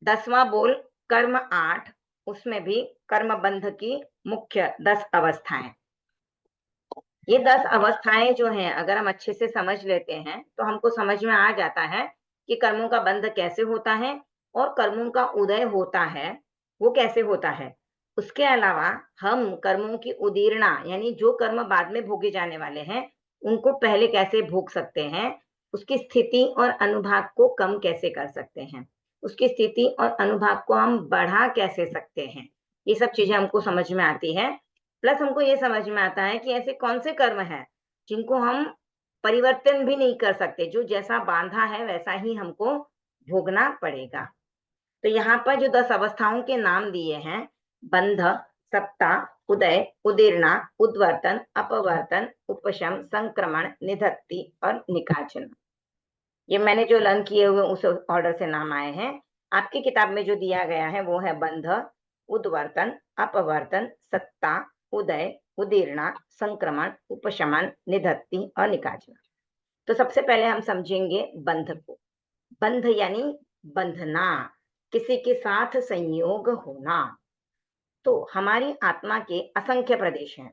10वां बोल कर्म 8, उसमें भी कर्म बंध की मुख्य 10 अवस्थाएं। ये 10 अवस्थाएं जो हैं अगर हम अच्छे से समझ लेते हैं तो हमको समझ में आ जाता है कि कर्मों का बंध कैसे होता है और कर्मों का उदय होता है वो कैसे होता है। उसके अलावा हम कर्मों की उदीर्णा यानी जो कर्म बाद में भोगे जाने वाले हैं उनको पहले कैसे भोग सकते हैं, उसकी स्थिति और अनुभाग को कम कैसे कर सकते हैं, उसकी स्थिति और अनुभाग को हम बढ़ा कैसे सकते हैं, ये सब चीजें हमको समझ में आती है। प्लस हमको ये समझ में आता है कि ऐसे कौन से कर्म हैं जिनको हम परिवर्तन भी नहीं कर सकते, जो जैसा बांधा है वैसा ही हमको भोगना पड़ेगा। तो यहाँ पर जो 10 अवस्थाओं के नाम दिए हैं, बंध, सत्ता, उदय, उदीर्णा, उद्वर्तन, अपवर्तन, उपशम, संक्रमण, निधत्ति और निकाचन, ये मैंने जो लर्न किए हुए उस ऑर्डर से नाम आए हैं। आपकी किताब में जो दिया गया है वो है बंध, उद्वर्तन, अपवर्तन, सत्ता, उदय, उदीर्णा, संक्रमण, उपशमन, निधत्ति और निकाचन। तो सबसे पहले हम समझेंगे बंध को। बंध यानी बंधना, किसी के साथ संयोग होना। तो हमारी आत्मा के असंख्य प्रदेश हैं।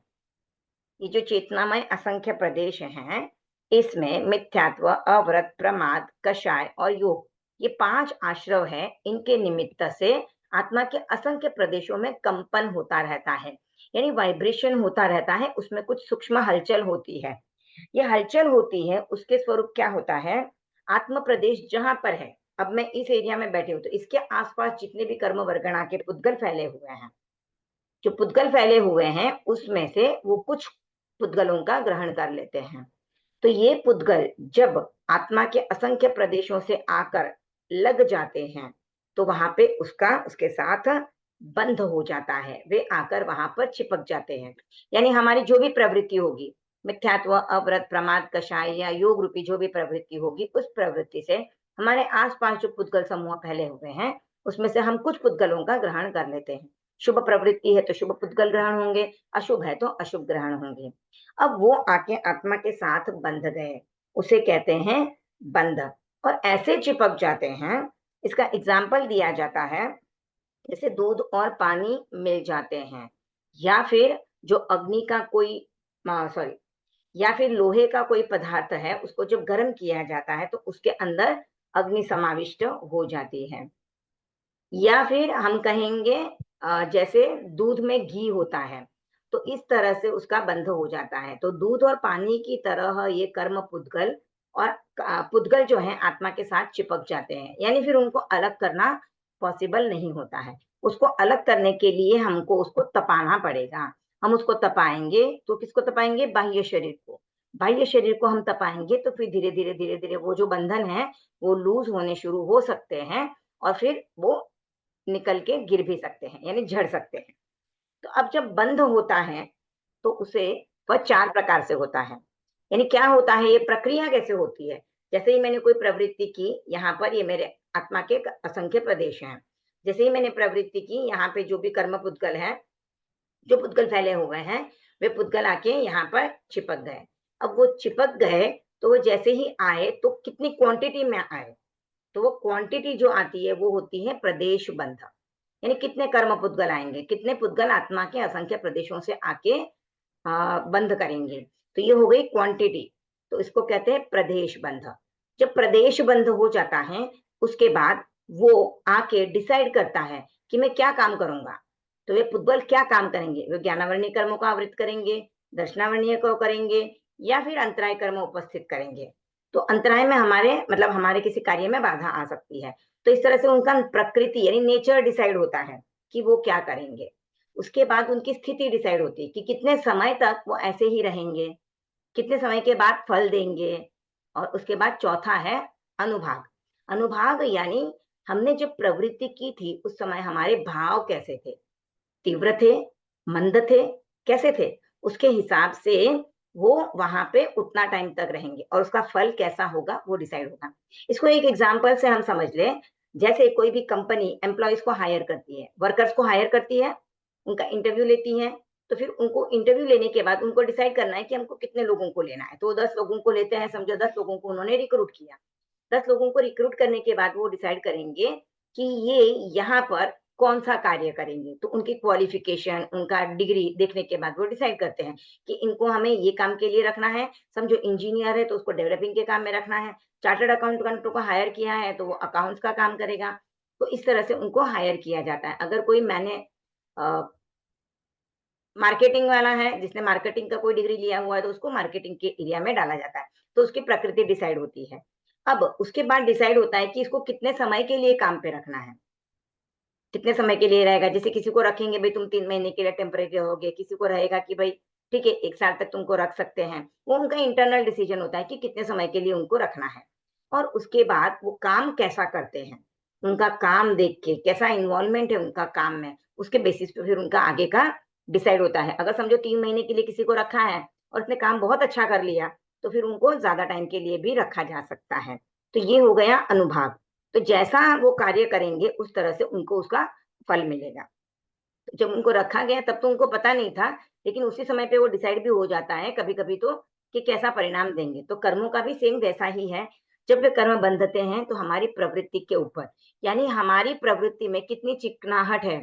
ये जो चेतनामय असंख्य प्रदेश हैं, इसमें मिथ्यात्व, अवृत, प्रमाद, कषाय और योग, ये 5 आश्रव है। इनके निमित्त से आत्मा के असंख्य प्रदेशों में कंपन होता रहता है, यानी वाइब्रेशन होता रहता है, उसमें कुछ सूक्ष्म हलचल होती है। ये हलचल होती है, उसके स्वरूप क्या होता है, आत्म प्रदेश जहां पर है, अब मैं इस एरिया में बैठी हूँ तो इसके आसपास जितने भी कर्म वर्गणा के पुद्गल फैले हुए हैं, जो पुद्गल फैले हुए हैं उसमें से वो कुछ पुद्गलों का ग्रहण कर लेते हैं। तो ये पुद्गल जब आत्मा के असंख्य प्रदेशों से आकर लग जाते हैं तो वहां पे उसका उसके साथ बंध हो जाता है, वे आकर वहां पर चिपक जाते हैं। यानी हमारी जो भी प्रवृत्ति होगी, मिथ्यात्व, अव्रत, प्रमाद, कषाय या योग रूपी जो भी प्रवृत्ति होगी, उस प्रवृत्ति से हमारे आसपास जो पुद्गल समूह फैले हुए हैं उसमें से हम कुछ पुद्गलों का ग्रहण कर लेते हैं। शुभ प्रवृत्ति है तो शुभ पुद्गल ग्रहण होंगे, अशुभ है तो अशुभ ग्रहण होंगे। अब वो आके आत्मा के साथ बंध गए, उसे कहते हैं बंध, और ऐसे चिपक जाते हैं। इसका एग्जाम्पल दिया जाता है, जैसे दूध और पानी मिल जाते हैं, या फिर जो अग्नि का कोई सॉरी या फिर लोहे का कोई पदार्थ है, उसको जब गर्म किया जाता है तो उसके अंदर अग्नि समाविष्ट हो जाती है। या फिर हम कहेंगे जैसे दूध में घी होता है, तो इस तरह से उसका बंध हो जाता है। तो दूध और पानी की तरह ये कर्म पुद्गल और पुद्गल जो है आत्मा के साथ चिपक जाते हैं, यानी फिर उनको अलग करना पॉसिबल नहीं होता है। उसको अलग करने के लिए हमको उसको तपाना पड़ेगा। हम उसको तपाएंगे तो किसको तपाएंगे, बाह्य शरीर को। बाह्य शरीर को हम तपाएंगे तो फिर धीरे धीरे धीरे धीरे वो जो बंधन है वो लूज होने शुरू हो सकते हैं, और फिर वो निकल के गिर भी सकते हैं, यानी झड़ सकते हैं। तो अब जब बंध होता है तो उसे वह 4 प्रकार से होता है। यानी क्या होता है, ये प्रक्रिया कैसे होती है। जैसे ही मैंने कोई प्रवृत्ति की, यहाँ पर ये मेरे आत्मा के असंख्य प्रदेश हैं। जैसे ही मैंने प्रवृत्ति की, यहाँ पे जो भी कर्म पुद्गल है, जो पुद्गल फैले हुए हैं, वे पुद्गल आके यहाँ पर चिपक गए। अब वो चिपक गए तो वो जैसे ही आए तो कितनी क्वांटिटी में आए, तो वो क्वांटिटी जो आती है वो होती है प्रदेश बंध। यानी कितने कर्म पुद्गल आएंगे, कितने पुद्गल आत्मा के असंख्य प्रदेशों से आके बंध करेंगे, तो ये हो गई क्वांटिटी। तो इसको कहते हैं प्रदेश बंध। जब प्रदेश बंध हो जाता है उसके बाद वो आके डिसाइड करता है कि मैं क्या काम करूंगा। तो ये पुद्गल क्या काम करेंगे, वे ज्ञानावर्णीय कर्मों का आवृत करेंगे, दर्शनावर्णीय को करेंगे, या फिर अंतराय कर्म उपस्थित करेंगे। तो अंतराय में हमारे मतलब हमारे किसी कार्य में बाधा आ सकती है। तो इस तरह से उनका प्रकृति यानी नेचर डिसाइड होता है कि वो क्या करेंगे। उसके बाद उनकी स्थिति डिसाइड होती है कि कितने समय तक वो ऐसे ही रहेंगे, कितने समय के बाद फल देंगे। और उसके बाद चौथा है अनुभाग। अनुभाग यानी हमने जब प्रवृत्ति की थी उस समय हमारे भाव कैसे थे, तीव्र थे, मंद थे, कैसे थे, उसके हिसाब से वो वहां पे उतना टाइम तक रहेंगे और उसका फल कैसा होगा वो डिसाइड होगा। इसको एक एग्जांपल से हम समझ लें, जैसे कोई भी कंपनी एम्प्लॉयज को हायर करती है, वर्कर्स को हायर करती है, उनका इंटरव्यू लेती है। तो फिर उनको इंटरव्यू लेने के बाद उनको डिसाइड करना है कि हमको कितने लोगों को लेना है। तो 10 लोगों को लेते हैं, समझो 10 लोगों को उन्होंने रिक्रूट किया। 10 लोगों को रिक्रूट करने के बाद वो डिसाइड करेंगे कि ये यहाँ पर कौन सा कार्य करेंगे, तो उनकी क्वालिफिकेशन, उनका डिग्री देखने के बाद वो डिसाइड करते हैं कि इनको हमें ये काम के लिए रखना है। समझो इंजीनियर है तो उसको डेवलपिंग के काम में रखना है, चार्टर्ड अकाउंटेंट को हायर किया है तो वो अकाउंट्स का काम करेगा। तो इस तरह से उनको हायर किया जाता है। अगर कोई मैंने मार्केटिंग वाला है, जिसने मार्केटिंग का कोई डिग्री लिया हुआ है, तो उसको मार्केटिंग के एरिया में डाला जाता है। तो उसकी प्रकृति डिसाइड होती है। अब उसके बाद डिसाइड होता है कि इसको कितने समय के लिए काम पे रखना है, कितने समय के लिए रहेगा। जैसे किसी को रखेंगे भाई तुम 3 महीने के लिए टेम्परेरी रहोगे, किसी को रहेगा कि भाई ठीक है 1 साल तक तुमको रख सकते हैं। वो उनका इंटरनल डिसीजन होता है कि कितने समय के लिए उनको रखना है। और उसके बाद वो काम कैसा करते हैं, उनका काम देख के कैसा इन्वॉल्वमेंट है उनका काम में, उसके बेसिस पे फिर उनका आगे का डिसाइड होता है। अगर समझो 3 महीने के लिए किसी को रखा है और उसने काम बहुत अच्छा कर लिया, तो फिर उनको ज्यादा टाइम के लिए भी रखा जा सकता है। तो ये हो गया अनुभाग। तो जैसा वो कार्य करेंगे उस तरह से उनको उसका फल मिलेगा। तो जब उनको रखा गया तब तो उनको पता नहीं था, लेकिन उसी समय पे वो डिसाइड भी हो जाता है कभी कभी तो कि कैसा परिणाम देंगे। तो कर्मों का भी सेम वैसा ही है। जब वे कर्म बंधते हैं तो हमारी प्रवृत्ति के ऊपर, यानी हमारी प्रवृत्ति में कितनी चिकनाहट है,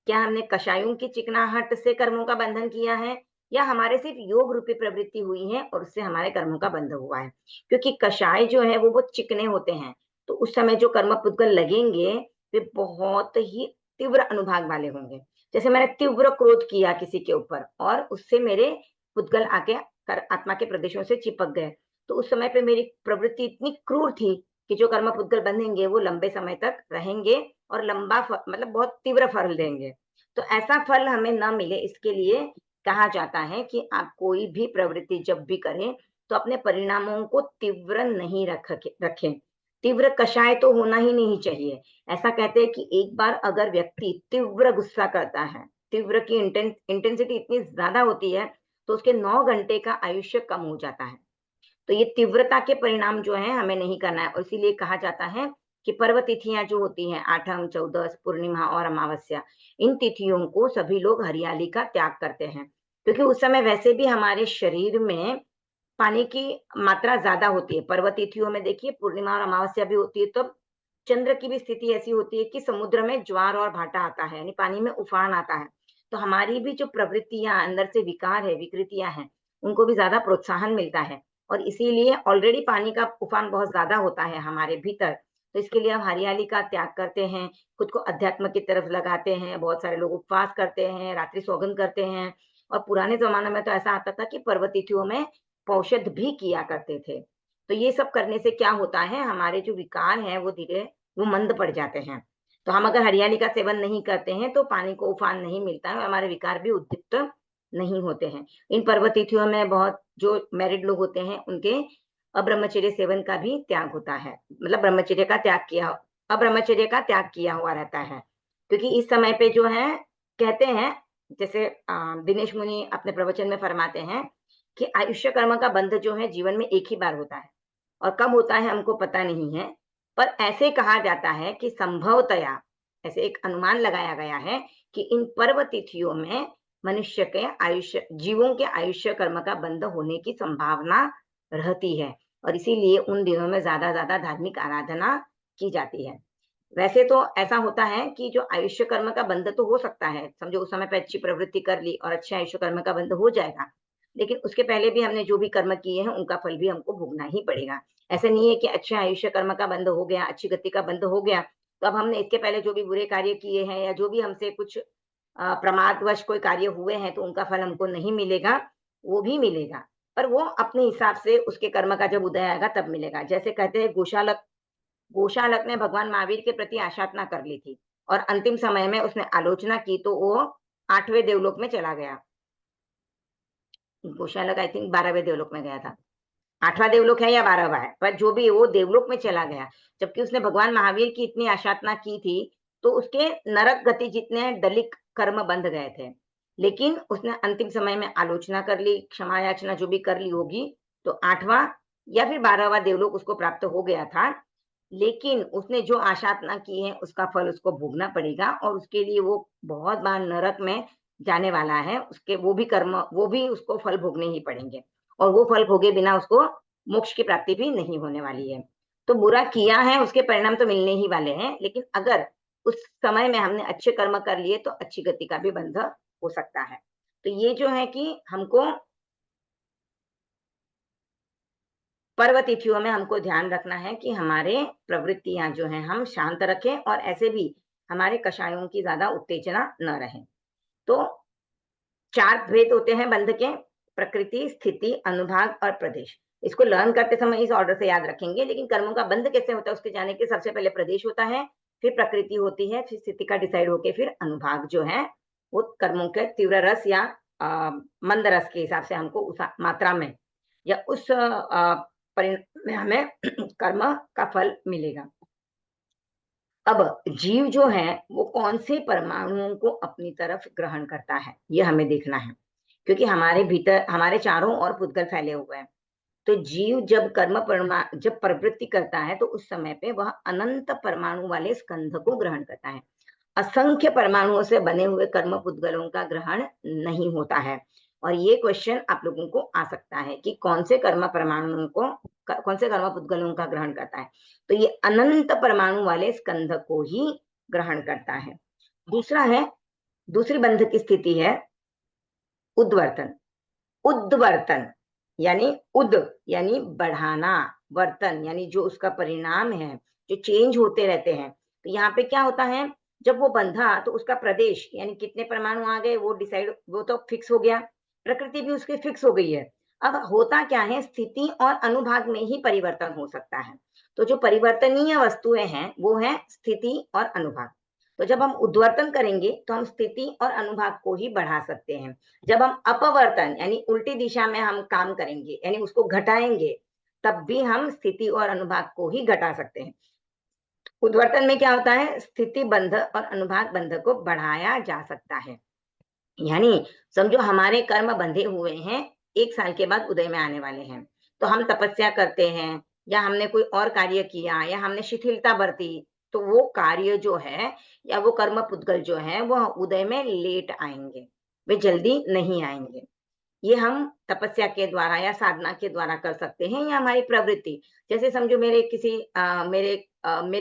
क्या हमने कषायों की चिकनाहट से कर्मों का बंधन किया है, या हमारे सिर्फ योग रूपी प्रवृत्ति हुई है और उससे हमारे कर्मों का बंधन हुआ है। क्योंकि कषाय जो है वो बहुत चिकने होते हैं, तो उस समय जो कर्म पुद्गल लगेंगे वे बहुत ही तीव्र अनुभाग वाले होंगे। जैसे मैंने तीव्र क्रोध किया किसी के ऊपर और उससे मेरे पुद्गल आके आत्मा के प्रदेशों से चिपक गए, तो उस समय पे मेरी प्रवृत्ति इतनी क्रूर थी कि जो कर्म पुद्गल बंधेंगे वो लंबे समय तक रहेंगे और लंबा मतलब बहुत तीव्र फल देंगे। तो ऐसा फल हमें न मिले इसके लिए कहा जाता है कि आप कोई भी प्रवृत्ति जब भी करें तो अपने परिणामों को तीव्र नहीं रखें। तीव्र कषाय तो होना ही नहीं चाहिए। ऐसा कहते हैं कि एक बार अगर व्यक्ति तीव्र गुस्सा करता है, तीव्र की इंटेंसिटी इतनी ज्यादा होती है, तो उसके 9 घंटे का आयुष्य कम हो जाता है। तो ये तीव्रता के परिणाम जो है हमें नहीं करना है। और इसीलिए कहा जाता है कि पर्व तिथियां जो होती हैं, आठम, चौदस, पूर्णिमा और अमावस्या, इन तिथियों को सभी लोग हरियाली का त्याग करते हैं, क्योंकि उस समय वैसे भी हमारे शरीर में पानी की मात्रा ज्यादा होती है। पर्व तिथियों में देखिए पूर्णिमा और अमावस्या भी होती है, तब चंद्र की भी स्थिति ऐसी होती है कि समुद्र में ज्वार और भाटा आता है, यानी पानी में उफान आता है। तो हमारी भी जो प्रवृत्तियां अंदर से विकार है, विकृतियां हैं, उनको भी ज्यादा प्रोत्साहन मिलता है। और इसीलिए ऑलरेडी पानी का उफान बहुत ज्यादा होता है हमारे भीतर। तो इसके लिए हम हरियाली का त्याग करते हैं, खुद को अध्यात्म की तरफ लगाते हैं। बहुत सारे लोग उपवास करते हैं, रात्रि सौगंध करते हैं। और पुराने जमाने में तो ऐसा आता था कि पर्व तिथियों में औषध भी किया करते थे। तो ये सब करने से क्या होता है, हमारे जो विकार हैं वो मंद पड़ जाते हैं। तो हम अगर हरियाली का सेवन नहीं करते हैं तो पानी को उफान नहीं मिलता है और हमारे विकार भी उद्दीप्त नहीं होते हैं। इन पर्व तिथियों में बहुत जो मैरिड लोग होते हैं उनके अब्रह्मचर्य सेवन का भी त्याग होता है, मतलब अब्रह्मचर्य का त्याग किया हुआ रहता है। क्योंकि इस समय पे जो है कहते हैं, जैसे दिनेश मुनि अपने प्रवचन में फरमाते हैं कि आयुष्य कर्म का बंध जो है जीवन में एक ही बार होता है, और कब होता है हमको पता नहीं है। पर ऐसे कहा जाता है कि संभवतया, ऐसे एक अनुमान लगाया गया है कि इन पर्व तिथियों में मनुष्य के आयुष्य, जीवों के आयुष्य कर्म का बंध होने की संभावना रहती है। और इसीलिए उन दिनों में ज्यादा धार्मिक आराधना की जाती है। वैसे तो ऐसा होता है कि जो आयुष्य कर्म का बंध तो हो सकता है, समझो उस समय पे अच्छी प्रवृत्ति कर ली और अच्छे आयुष्य कर्म का बंध हो जाएगा, लेकिन उसके पहले भी हमने जो भी कर्म किए हैं उनका फल भी हमको भोगना ही पड़ेगा। ऐसा नहीं है कि अच्छे आयुष्य कर्म का बंध हो गया, अच्छी गति का बंध हो गया, तो अब हमने इसके पहले जो भी बुरे कार्य किए हैं या जो भी हमसे कुछ प्रमादवश कोई कार्य हुए हैं तो उनका फल हमको नहीं मिलेगा। वो भी मिलेगा, पर वो अपने हिसाब से उसके कर्म का जब उदय आएगा तब मिलेगा। जैसे कहते हैं गोशालक ने भगवान महावीर के प्रति आशातना कर ली थी और अंतिम समय में उसने आलोचना की तो वो 8वें देवलोक में चला गया। गोशालक आई थिंक 12वें देवलोक में गया था। 8वां देवलोक है या 12वां है, पर जो भी वो देवलोक में चला गया, जबकि उसने भगवान महावीर की इतनी आशातना की थी। तो उसके नरक गति जितने दलिक कर्म बंध गए थे, लेकिन उसने अंतिम समय में आलोचना कर ली, क्षमा याचना जो भी कर ली होगी, तो 8वां या फिर 12वां देवलोक उसको प्राप्त हो गया था। लेकिन उसने जो आशातना की है उसका फल उसको भोगना पड़ेगा, और उसके लिए वो बहुत बार नरक में जाने वाला है। उसके वो भी कर्म, वो भी उसको फल भोगने ही पड़ेंगे, और वो फल भोगे बिना उसको मोक्ष की प्राप्ति भी नहीं होने वाली है। तो बुरा किया है उसके परिणाम तो मिलने ही वाले हैं, लेकिन अगर उस समय में हमने अच्छे कर्म कर लिए तो अच्छी गति का भी बंध हो सकता है। तो ये जो है कि हमको पर्व तिथियों में हमको ध्यान रखना है कि हमारे प्रवृत्तियां जो हैं हम शांत रखें और ऐसे भी हमारे कषायों की ज्यादा उत्तेजना न रहे। तो 4 भेद होते हैं बंध के, प्रकृति, स्थिति, अनुभाग और प्रदेश। इसको लर्न करते समय इस ऑर्डर से याद रखेंगे, लेकिन कर्मों का बंध कैसे होता है उसके जाने के सबसे पहले प्रदेश होता है, फिर प्रकृति होती है, फिर स्थिति का डिसाइड होके फिर अनुभाग जो है वो कर्मों के तीव्र रस या मंद रस के हिसाब से हमको उस मात्रा में या उस परिणाम में हमें कर्म का फल मिलेगा। अब जीव जो है वो कौन से परमाणुओं को अपनी तरफ ग्रहण करता है ये हमें देखना है, क्योंकि हमारे भीतर हमारे चारों ओर पुद्गल फैले हुए हैं। तो जीव जब प्रवृत्ति करता है तो उस समय पे वह अनंत परमाणु वाले स्कंध को ग्रहण करता है। असंख्य परमाणुओं से बने हुए कर्म पुद्गलों का ग्रहण नहीं होता है। और ये क्वेश्चन आप लोगों को आ सकता है कि कौन से कर्म परमाणुओं को कौन से कर्म पुद्गलों का ग्रहण करता है। तो ये अनंत परमाणु वाले स्कंध को ही ग्रहण करता है। दूसरा है, दूसरी बंध की स्थिति है उद्वर्तन। उद्वर्तन यानी उद यानी बढ़ाना, वर्तन यानी जो उसका परिणाम है, जो चेंज होते रहते हैं। तो यहाँ पे क्या होता है, जब वो बंधा तो उसका प्रदेश यानी कितने परमाणु आ गए वो डिसाइड, वो तो फिक्स हो गया, प्रकृति भी उसकी फिक्स हो गई है। अब होता क्या है, स्थिति और अनुभाग में ही परिवर्तन हो सकता है। तो जो परिवर्तनीय वस्तुएं हैं वो है स्थिति और अनुभाग। तो जब हम उद्वर्तन करेंगे तो हम स्थिति और अनुभाग को ही बढ़ा सकते हैं। जब हम अपवर्तन यानी उल्टी दिशा में हम काम करेंगे यानी उसको घटाएंगे, तब भी हम स्थिति और अनुभाग को ही घटा सकते हैं। उद्वर्तन में क्या होता है, स्थिति बंध और अनुभाग बंध को बढ़ाया जा सकता है। यानी समझो हमारे कर्म बंधे हुए हैं, 1 साल के बाद उदय में आने वाले हैं। तो हम तपस्या करते हैं या हमने कोई और कार्य किया या हमने शिथिलता बरती, तो वो कार्य जो है या वो कर्म पुद्गल जो है वो उदय में लेट आएंगे, वे जल्दी नहीं आएंगे। ये हम तपस्या के द्वारा या साधना के द्वारा कर सकते हैं या हमारी प्रवृत्ति। जैसे समझो मेरे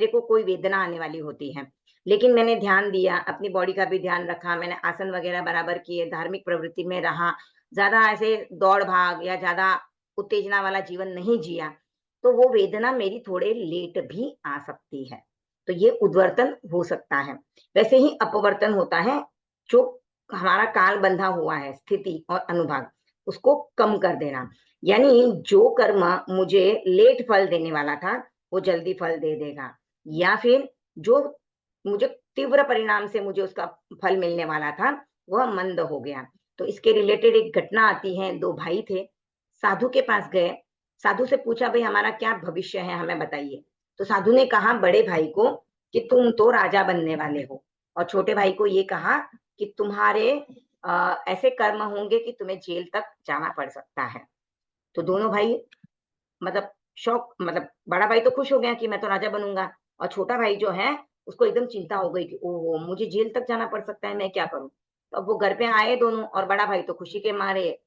को कोई वेदना आने वाली होती है, लेकिन मैंने ध्यान दिया, अपनी बॉडी का भी ध्यान रखा, मैंने आसन वगैरह बराबर किए, धार्मिक प्रवृत्ति में रहा, ज्यादा ऐसे दौड़ भाग या ज्यादा उत्तेजना वाला जीवन नहीं जिया, तो वो वेदना मेरी थोड़े लेट भी आ सकती है। तो ये उद्वर्तन हो सकता है। वैसे ही अपवर्तन होता है, जो हमारा काल बंधा हुआ है, स्थिति और अनुभाग, उसको कम कर देना। यानी जो कर्म मुझे लेट फल देने वाला था वो जल्दी फल दे देगा, या फिर जो मुझे तीव्र परिणाम से मुझे उसका फल मिलने वाला था वह मंद हो गया। तो इसके रिलेटेड एक घटना आती है, 2 भाई थे, साधु के पास गए, साधु से पूछा भाई हमारा क्या भविष्य है हमें बताइए। तो साधु ने कहा बड़े भाई को कि तुम तो राजा बनने वाले हो, और छोटे भाई को ये कहा कि तुम्हारे ऐसे कर्म होंगे कि तुम्हें जेल तक जाना पड़ सकता है। तो दोनों भाई मतलब शौक, मतलब बड़ा भाई तो खुश हो गया कि मैं तो राजा बनूंगा, और छोटा भाई जो है उसको एकदम चिंता हो गई कि ओहो मुझे जेल तक जाना पड़ सकता है, मैं क्या करूं। तो अब वो घर पे आए दोनों, और बड़ा भाई तो खुशी के मारे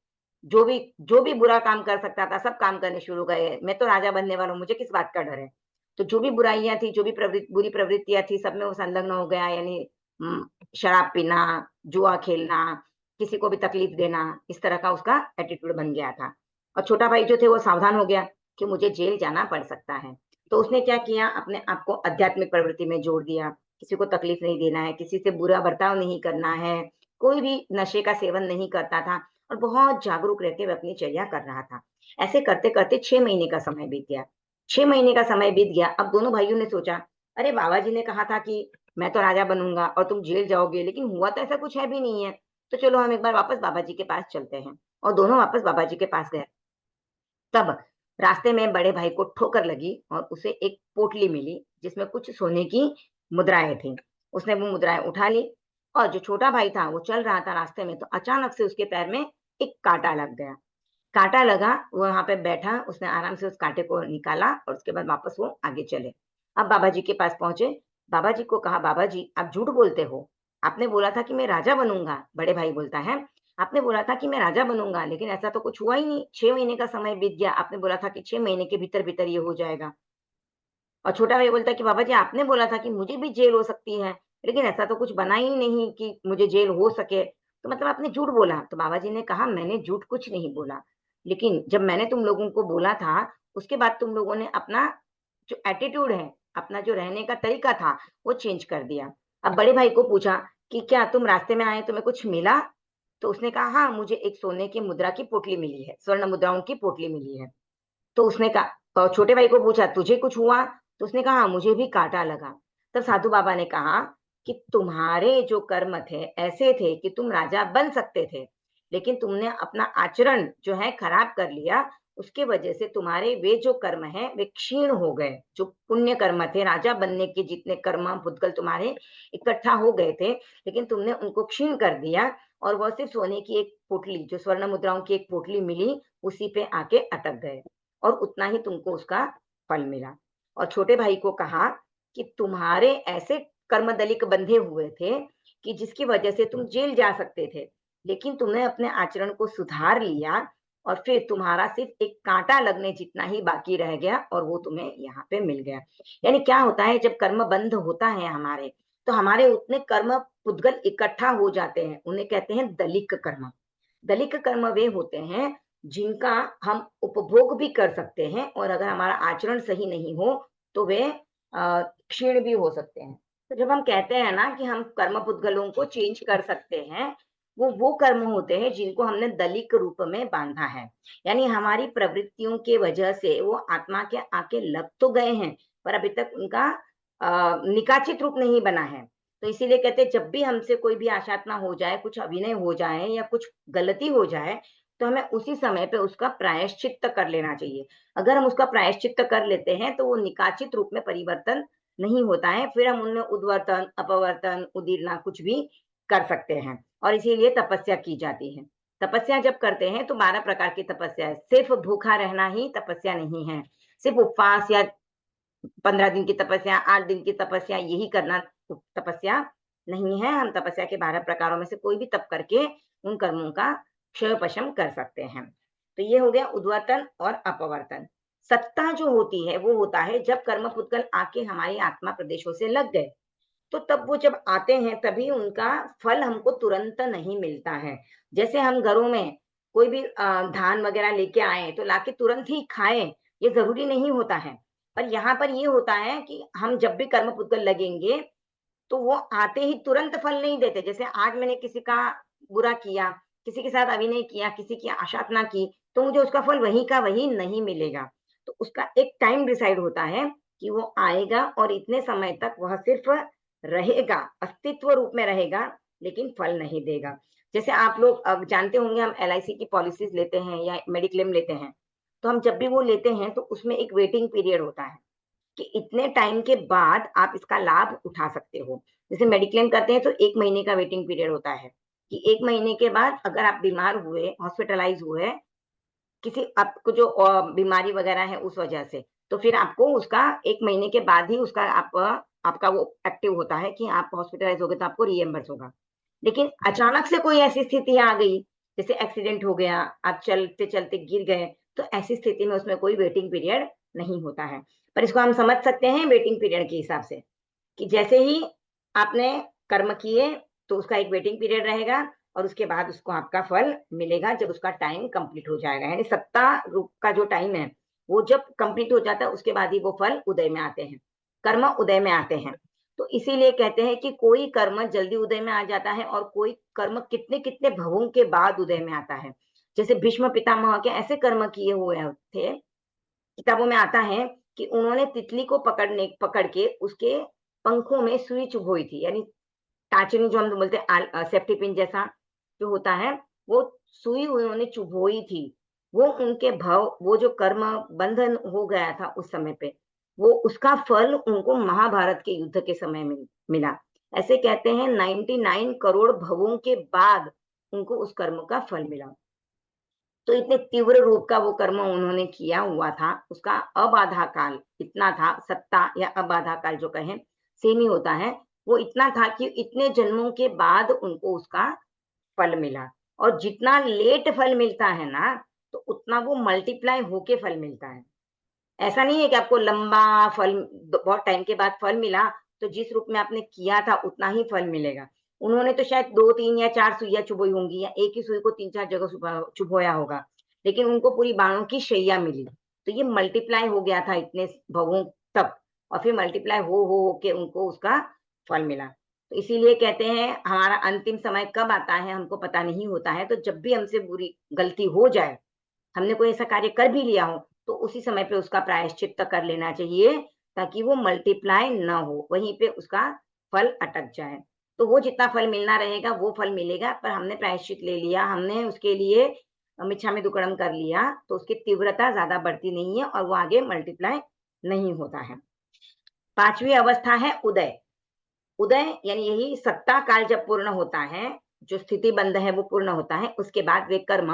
जो भी बुरा काम कर सकता था सब काम करने शुरू गए, मैं तो राजा बनने वाला हूँ, मुझे किस बात का डर है। तो जो भी बुराइयां थी, जो भी बुरी प्रवृत्तियां थी, सब में वो संलग्न हो गया। यानी शराब पीना, जुआ खेलना, किसी को भी तकलीफ देना, इस तरह का उसका एटीट्यूड बन गया था। और छोटा भाई जो थे वो सावधान हो गया कि मुझे जेल जाना पड़ सकता है। तो उसने क्या किया, अपने आप को आध्यात्मिक प्रवृत्ति में जोड़ दिया, किसी को तकलीफ नहीं देना है, किसी से बुरा बर्ताव नहीं करना है, कोई भी नशे का सेवन नहीं करता था, और बहुत जागरूक रहते हुए अपनी चर्या कर रहा था। ऐसे करते करते 6 महीने का समय बीत गया। 6 महीने का समय बीत गया। अब दोनों भाइयों ने सोचा, अरे बाबा जी ने कहा था कि मैं तो राजा बनूंगा और तुम जेल जाओगे, लेकिन हुआ तो ऐसा कुछ है भी नहीं है। तो चलो हम एक बार वापस बाबा जी के पास चलते हैं। और दोनों वापस बाबा जी के पास गए। तब रास्ते में बड़े भाई को ठोकर लगी और उसे एक पोटली मिली जिसमें कुछ सोने की मुद्राएं थी। उसने वो मुद्राएं उठा ली, और जो छोटा भाई था वो चल रहा था रास्ते में, तो अचानक से उसके पैर में एक कांटा लग गया। कांटा लगा, वो वहां पे बैठा, उसने आराम से उस कांटे को निकाला और उसके बाद वापस वो आगे चले। अब बाबा जी के पास पहुंचे, बाबा जी को कहा, बाबा जी आप झूठ बोलते हो, आपने बोला था कि मैं राजा बनूंगा। बड़े भाई बोलता है, आपने बोला था कि मैं राजा बनूंगा, लेकिन ऐसा तो कुछ हुआ ही नहीं, 6 महीने का समय बीत गया, आपने बोला था कि 6 महीने के भीतर भीतर ये हो जाएगा। और छोटा भाई बोलता है कि बाबा जी आपने बोला था कि मुझे भी जेल हो सकती है, लेकिन ऐसा तो कुछ बना ही नहीं कि मुझे जेल हो सके, तो मतलब आपने झूठ बोला। तो बाबा जी ने कहा मैंने झूठ कुछ नहीं बोला, लेकिन जब मैंने तुम लोगों को बोला था, उसके बाद तुम लोगों ने अपना जो एटीट्यूड है, अपना जो रहने का तरीका था, वो चेंज कर दिया। अब बड़े भाई को पूछा कि क्या तुम रास्ते में आए तुम्हें कुछ मिला? तो उसने कहा हाँ, मुझे एक सोने की मुद्रा की पोटली मिली है, स्वर्ण मुद्राओं की पोटली मिली है। तो उसने कहा, छोटे भाई को पूछा तुझे कुछ हुआ? तो उसने कहा हाँ, मुझे भी कांटा लगा। तब साधु बाबा ने कहा कि तुम्हारे जो कर्म थे ऐसे थे कि तुम राजा बन सकते थे, लेकिन तुमने अपना आचरण जो है खराब कर लिया। उसके वजह से तुम्हारे वे जो कर्म हैं वे क्षीण हो गए। जो पुण्य कर्म थे, राजा बनने के जितने कर्म भूतगल तुम्हारे इकट्ठा हो गए थे, लेकिन तुमने उनको क्षीण कर दिया, और वह सिर्फ सोने की एक पोटली, जो स्वर्ण मुद्राओं की एक पोटली मिली, उसी पे आके अटक गए, और उतना ही तुमको उसका फल मिला। और छोटे भाई को कहा कि तुम्हारे ऐसे कर्मदलिक बंधे हुए थे कि जिसकी वजह से तुम जेल जा सकते थे, लेकिन तुमने अपने आचरण को सुधार लिया, और फिर तुम्हारा सिर्फ एक कांटा लगने जितना ही बाकी रह गया, और वो तुम्हें यहाँ पे मिल गया। यानी क्या होता है, जब कर्म बंध होता है हमारे, तो हमारे उतने कर्म पुद्गल इकट्ठा हो जाते हैं, उन्हें कहते हैं दलिक कर्म। दलिक कर्म वे होते हैं जिनका हम उपभोग भी कर सकते हैं, और अगर हमारा आचरण सही नहीं हो तो वे क्षीण भी हो सकते हैं। तो जब हम कहते हैं ना कि हम कर्म पुद्गलों को चेंज कर सकते हैं, वो कर्म होते हैं जिनको हमने दलिक रूप में बांधा है। यानी हमारी प्रवृत्तियों के वजह से वो आत्मा के आके लग तो गए हैं, पर अभी तक उनका निकाचित रूप नहीं बना है। तो इसीलिए कहते हैं जब भी हमसे कोई भी आशात्मा हो जाए, कुछ अभिनय हो जाए या कुछ गलती हो जाए, तो हमें उसी समय पे उसका प्रायश्चित्त कर लेना चाहिए। अगर हम उसका प्रायश्चित्त कर लेते हैं तो वो निकाचित रूप में परिवर्तन नहीं होता है, फिर हम उनमें उद्वर्तन, अपवर्तन, उदीरना कुछ भी कर सकते हैं, और इसीलिए तपस्या की जाती है। तपस्या जब करते हैं तो 12 प्रकार की तपस्या है। सिर्फ भूखा रहना ही तपस्या नहीं है, सिर्फ उपवास या 15 दिन की तपस्या, 8 दिन की तपस्या, यही करना तपस्या नहीं है। हम तपस्या के 12 प्रकारों में से कोई भी तप करके उन कर्मों का क्षयपशम कर सकते हैं। तो ये हो गया उद्वर्तन और अपवर्तन। सत्ता जो होती है वो होता है जब कर्म पुद्गल आके हमारी आत्मा प्रदेशों से लग गए, तो तब वो जब आते हैं तभी उनका फल हमको तुरंत नहीं मिलता है। जैसे हम घरों में कोई भी धान वगैरह लेके आए तो लाके तुरंत ही खाएं, ये जरूरी नहीं होता है। पर यहाँ पर ये होता है कि हम जब भी कर्म पुद्गल लगेंगे तो वो आते ही तुरंत फल नहीं देते। जैसे आज मैंने किसी का बुरा किया, किसी के साथ अभिनय किया, किसी की आशातना की, तो मुझे उसका फल वहीं का वहीं नहीं मिलेगा। तो उसका एक टाइम डिसाइड होता है कि वो आएगा, और इतने समय तक वह सिर्फ रहेगा, अस्तित्व रूप में रहेगा, लेकिन फल नहीं देगा। जैसे आप लोग अब जानते होंगे, हम एलआईसी की पॉलिसीज लेते हैं या मेडिक्लेम लेते हैं, तो हम जब भी वो लेते हैं तो उसमें एक वेटिंग पीरियड होता है कि इतने टाइम के बाद आप इसका लाभ उठा सकते हो। जैसे मेडिक्लेम करते हैं तो 1 महीने का वेटिंग पीरियड होता है कि 1 महीने के बाद अगर आप बीमार हुए, हॉस्पिटलाइज हुए, किसी आपको जो बीमारी वगैरह है उस वजह से, तो फिर आपको उसका 1 महीने के बाद ही उसका आपका वो एक्टिव होता है कि आप हॉस्पिटलाइज हो गए तो आपको रीएम्बर्स होगा। लेकिन अचानक से कोई ऐसी स्थिति आ गई, जैसे एक्सीडेंट हो गया, आप चलते चलते गिर गए, तो ऐसी स्थिति में उसमें कोई वेटिंग पीरियड नहीं होता है। पर इसको हम समझ सकते हैं वेटिंग पीरियड के हिसाब से कि जैसे ही आपने कर्म किए तो उसका एक वेटिंग पीरियड रहेगा, और उसके बाद उसको आपका फल मिलेगा जब उसका टाइम कंप्लीट हो जाएगा। यानी सत्ता रूप का जो टाइम है वो जब कंप्लीट हो जाता है उसके बाद ही वो फल उदय में आते हैं, कर्म उदय में आते हैं। तो इसीलिए कहते हैं कि कोई कर्म जल्दी उदय में आ जाता है, और कोई कर्म कितने कितने भवों के बाद उदय में आता है। जैसे भीष्म पितामह के ऐसे कर्म किए हुए थे, किताबों में आता है कि उन्होंने तितली को पकड़ के उसके पंखों में सुई चुभोई थी, यानी टाचनी जो हम बोलते हैं सेफ्टी पिन जैसा जो होता है, वो सुई उन्होंने चुभोई थी। वो उनके भाव, वो जो कर्म बंधन हो गया था उस समय पे, वो उसका फल उनको महाभारत के युद्ध के समय में मिला। ऐसे कहते हैं 99 करोड़ भवों के बाद उनको उस कर्म का फल मिला। तो इतने तीव्र रूप का वो कर्म उन्होंने किया हुआ था, उसका अबाधा काल इतना था, सत्ता या अबाधा काल जो कहें सेम ही होता है, वो इतना था कि इतने जन्मों के बाद उनको उसका फल मिला। और जितना लेट फल मिलता है ना, तो उतना वो मल्टीप्लाई होके फल मिलता है। ऐसा नहीं है कि आपको लंबा फल, बहुत टाइम के बाद फल मिला तो जिस रूप में आपने किया था उतना ही फल मिलेगा। उन्होंने तो शायद 2 3 या 4 सुइयां चुभोई होंगी, या एक ही सुई को 3 4 जगह चुभोया होगा, लेकिन उनको पूरी बाणों की शैया मिली। तो ये मल्टीप्लाई हो गया था इतने भवों तक, और फिर मल्टीप्लाई हो के उनको उसका फल मिला। तो इसीलिए कहते हैं हमारा अंतिम समय कब आता है हमको पता नहीं होता है। तो जब भी हमसे बुरी गलती हो जाए, हमने कोई ऐसा कार्य कर भी लिया हो, तो उसी समय पे उसका प्रायश्चित कर लेना चाहिए, ताकि वो मल्टीप्लाई ना हो, वहीं पे उसका फल अटक जाए। तो वो जितना फल मिलना रहेगा वो फल मिलेगा, पर हमने प्रायश्चित ले लिया, हमने उसके लिए मिच्छामि दुक्कडम कर लिया, तो उसकी तीव्रता ज्यादा बढ़ती नहीं है और वो आगे मल्टीप्लाई नहीं होता है। पांचवी अवस्था है उदय। उदय यानी यही सत्ता काल जब पूर्ण होता है, जो स्थिति बंध है वो पूर्ण होता है, उसके बाद वे कर्म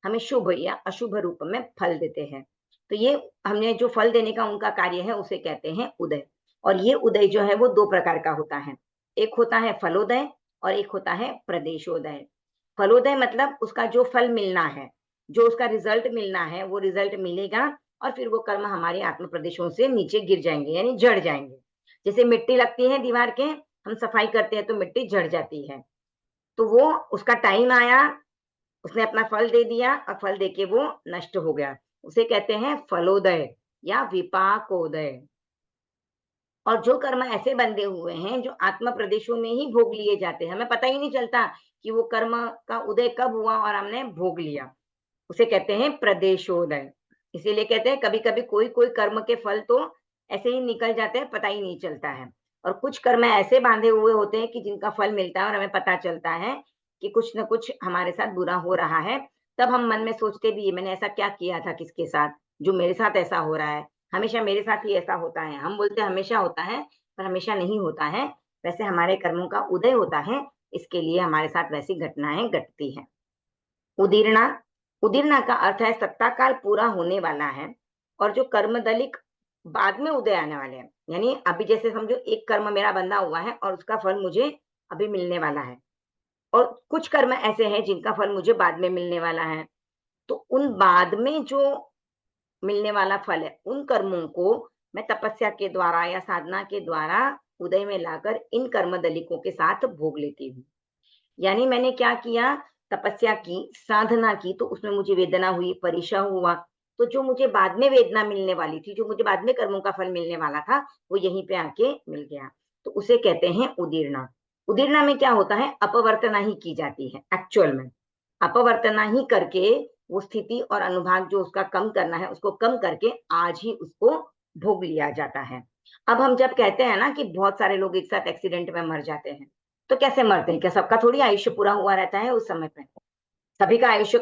हमें शुभ या अशुभ रूप में फल देते हैं। तो ये हमने जो फल देने का उनका कार्य है उसे कहते हैं उदय। और ये उदय जो है वो 2 प्रकार का होता है, एक होता है फलोदय और एक होता है प्रदेशोदय। फलोदय मतलब उसका जो फल मिलना है, जो उसका रिजल्ट मिलना है वो रिजल्ट मिलेगा, और फिर वो कर्म हमारे आत्म प्रदेशों से नीचे गिर जाएंगे यानी जड़ जाएंगे। जैसे मिट्टी लगती है दीवार के, हम सफाई करते हैं तो मिट्टी झड़ जाती है, तो वो उसका टाइम आया, उसने अपना फल दे दिया और फल देके वो नष्ट हो गया, उसे कहते हैं फलोदय या विपाकोदय। और जो कर्म ऐसे बंधे हुए हैं जो आत्म प्रदेशों में ही भोग लिए जाते हैं, हमें पता ही नहीं चलता कि वो कर्म का उदय कब हुआ और हमने भोग लिया, उसे कहते हैं प्रदेशोदय। इसीलिए कहते हैं कभी कभी कोई कोई कर्म के फल तो ऐसे ही निकल जाते हैं, पता ही नहीं चलता है। और कुछ कर्म ऐसे बांधे हुए होते हैं कि जिनका फल मिलता है और हमें पता चलता है कि कुछ न कुछ हमारे साथ बुरा हो रहा है, तब हम मन में सोचते भी मैंने ऐसा क्या किया था किसके साथ जो मेरे साथ ऐसा हो रहा है। हमेशा मेरे साथ ही ऐसा होता है, हम बोलते हैं हमेशा होता है, पर हमेशा नहीं होता है। वैसे हमारे कर्मों का उदय होता है, इसके लिए हमारे साथ वैसी घटनाएं घटती हैं। उदीर्णा, उदीर्णा का अर्थ है सत्ता काल पूरा होने वाला है, और जो कर्मदलिक बाद में उदय आने वाले हैं, यानी अभी जैसे समझो एक कर्म मेरा बंधा हुआ है और उसका फल मुझे अभी मिलने वाला है, और कुछ कर्म ऐसे हैं जिनका फल मुझे बाद में मिलने वाला है। तो उन बाद में जो मिलने वाला फल है उन कर्मों को मैं तपस्या के द्वारा या साधना के द्वारा उदय में लाकर इन कर्म दलिकों के साथ भोग लेती हूँ। यानी मैंने क्या किया, तपस्या की, साधना की, तो उसमें मुझे वेदना हुई, परिश्रम हुआ, तो जो मुझे बाद में वेदना मिलने वाली थी, जो मुझे बाद में कर्मों का फल मिलने वाला था, वो यहीं पे आके मिल गया। तो उसे कहते हैं उदीर्णा। उदीर्णा में क्या होता है, अपवर्तना ही की जाती है एक्चुअल में, अपवर्तना ही करके वो स्थिति और अनुभाग जो उसका कम करना है उसको कम करके आज ही उसको भोग लिया जाता है। अब हम जब कहते हैं ना कि बहुत सारे लोग एक साथ एक्सीडेंट में मर जाते हैं, तो कैसे मरते हैं, क्या सबका थोड़ी आयुष्य पूरा हुआ रहता है उस समय पे? सभी का आयुष्य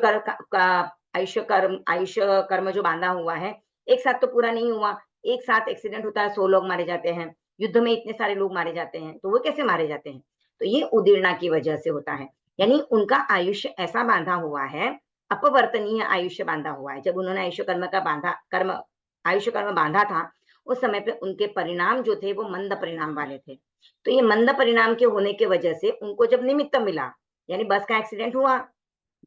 कर्म जो बांधा हुआ है एक साथ तो पूरा नहीं हुआ। एक साथ एक्सीडेंट होता है, 100 लोग मारे जाते हैं, युद्ध में इतने सारे लोग मारे जाते हैं, तो वो कैसे मारे जाते हैं? तो ये उदीर्णा की वजह से होता है, यानी उनका आयुष्य ऐसा बांधा हुआ है, अपवर्तनीय आयुष्य बांधा हुआ है। जब उन्होंने आयुष्य कर्म बांधा था, उस समय पे उनके परिणाम जो थे वो मंद परिणाम वाले थे। तो ये मंद परिणाम के होने की वजह से उनको जब निमित्त मिला, यानी बस का एक्सीडेंट हुआ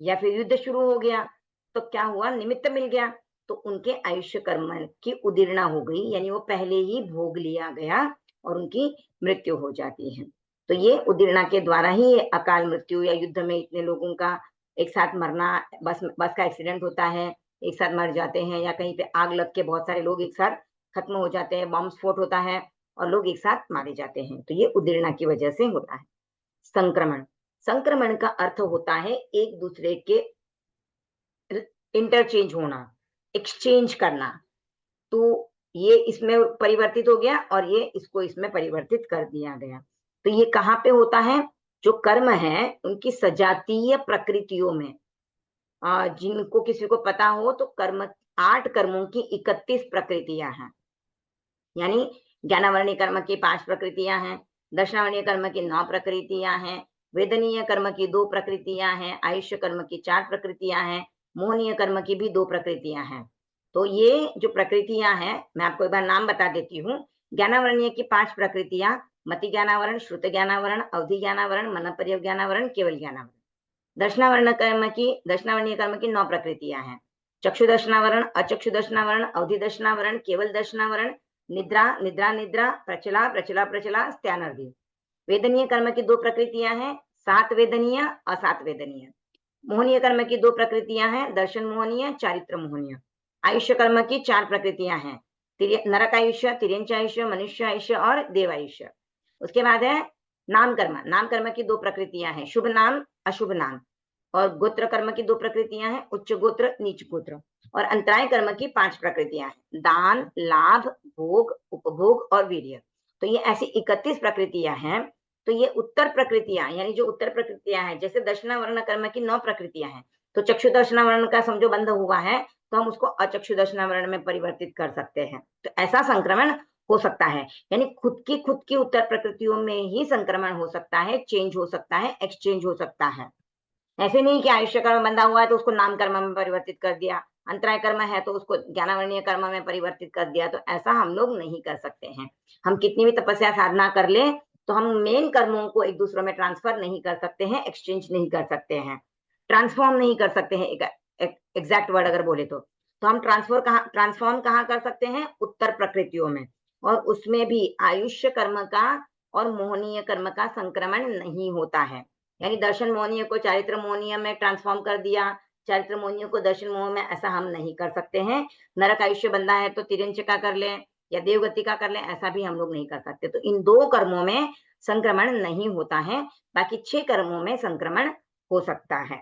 या फिर युद्ध शुरू हो गया, तो क्या हुआ, निमित्त मिल गया, तो उनके आयुष्य कर्म की उदीर्णा हो गई, यानी वो पहले ही भोग लिया गया और उनकी मृत्यु हो जाती है। तो ये उदीर्णा के द्वारा ही अकाल मृत्यु या युद्ध में इतने लोगों का एक साथ मरना, बस का एक्सीडेंट होता है, एक साथ मर जाते हैं, या कहीं पे आग लग के बहुत सारे लोग एक साथ खत्म हो जाते हैं, बॉम्ब स्फोट होता है और लोग एक साथ मारे जाते हैं, तो ये उदीर्णा की वजह से होता है। संक्रमण, संक्रमण का अर्थ होता है एक दूसरे के इंटरचेंज होना, एक्सचेंज करना। तो ये इसमें परिवर्तित हो गया और ये इसको इसमें परिवर्तित कर दिया गया। तो ये कहाँ पे होता है, जो कर्म है उनकी सजातीय प्रकृतियों में। जिनको किसी को पता हो तो 8 कर्मों की 31 प्रकृतियां हैं, यानी ज्ञानावरणीय कर्म की 5 प्रकृतियां हैं, दर्शनावरणीय कर्म की 9 प्रकृतियां हैं, वेदनीय कर्म की 2 प्रकृतियां हैं, आयुष्य कर्म की 4 प्रकृतियां हैं, मोहनीय कर्म की भी 2 प्रकृतियां हैं। तो ये जो प्रकृतियां हैं, मैं आपको एक बार नाम बता देती हूँ। ज्ञानावरणीय की 5 प्रकृतियां, मति ज्ञानावरण, श्रुत ज्ञानावरण, अवधि ज्ञानावरण, मन ज्ञानावरण, केवल ज्ञानावरण। दर्शनावरणीय कर्म की 9 प्रकृतियां हैं, चक्षुदर्शनावरण, अचक्षुदर्शनावरण, अवधिदर्शनावरण, केवल दर्शनावरण, निद्रा, निद्रा निद्रा, प्रचला प्रचला प्रचला, स्त्यानर्धि। वेदनीय कर्म की 2 प्रकृतियां हैं, सात वेदनीय, असात वेदनीय। मोहनीय कर्म की 2 प्रकृतियां हैं, दर्शन मोहनीय, चारित्र मोहनीय। आयुष्य कर्म की 4 प्रकृतियां हैं, नरक आयुष्य, तिर्यंच आयुष्य, मनुष्य आयुष्य और देव आयुष्य। उसके बाद है नाम कर्म। नाम कर्म की 2 प्रकृतियां हैं, शुभ नाम, अशुभ नाम। और गोत्र कर्म की 2 प्रकृतियां हैं, उच्च गोत्र, नीच गोत्र। और अंतराय कर्म की 5 प्रकृतियां हैं, दान, लाभ, भोग, उपभोग और वीर्य। तो ये ऐसी 31 प्रकृतियां हैं। तो ये उत्तर प्रकृतियां, यानी जो उत्तर प्रकृतियां हैं, जैसे दर्शनावरण कर्म की 9 प्रकृतियां हैं, तो चक्षु दर्शनावरण का समझो बंध हुआ है, तो हम उसको अचक्षु दर्शनावरण में परिवर्तित कर सकते हैं। तो ऐसा संक्रमण हो सकता है, यानी खुद की उत्तर प्रकृतियों में ही संक्रमण हो सकता है, चेंज हो सकता है, एक्सचेंज हो सकता है। ऐसे नहीं कि आयुष्य कर्म बंधा हुआ है तो उसको नाम कर्म में परिवर्तित कर दिया, अंतराय कर्म है तो उसको ज्ञानावरणीय कर्म में परिवर्तित कर दिया। तो ऐसा हम लोग नहीं कर सकते हैं। हम कितनी भी तपस्या साधना कर ले तो हम मेन कर्मों को एक दूसरे में ट्रांसफर नहीं कर सकते हैं, एक्सचेंज नहीं कर सकते हैं, ट्रांसफॉर्म नहीं कर सकते हैं। एग्जैक्ट वर्ड अगर बोले तो हम ट्रांसफॉर्म कहाँ कर सकते हैं? उत्तर प्रकृतियों में। और उसमें भी आयुष्य कर्म का और मोहनीय कर्म का संक्रमण नहीं होता है। यानी दर्शन मोहनीय को चारित्र मोहनीय में ट्रांसफॉर्म कर दिया, चारित्र मोहनीय को दर्शन मोह में, ऐसा हम नहीं कर सकते हैं। नरक आयुष्य बंधा है तो तिरंच का कर ले या देवगति का कर ले, ऐसा भी हम लोग नहीं कर सकते। तो इन 2 कर्मों में संक्रमण नहीं होता है, बाकी 6 कर्मों में संक्रमण हो सकता है,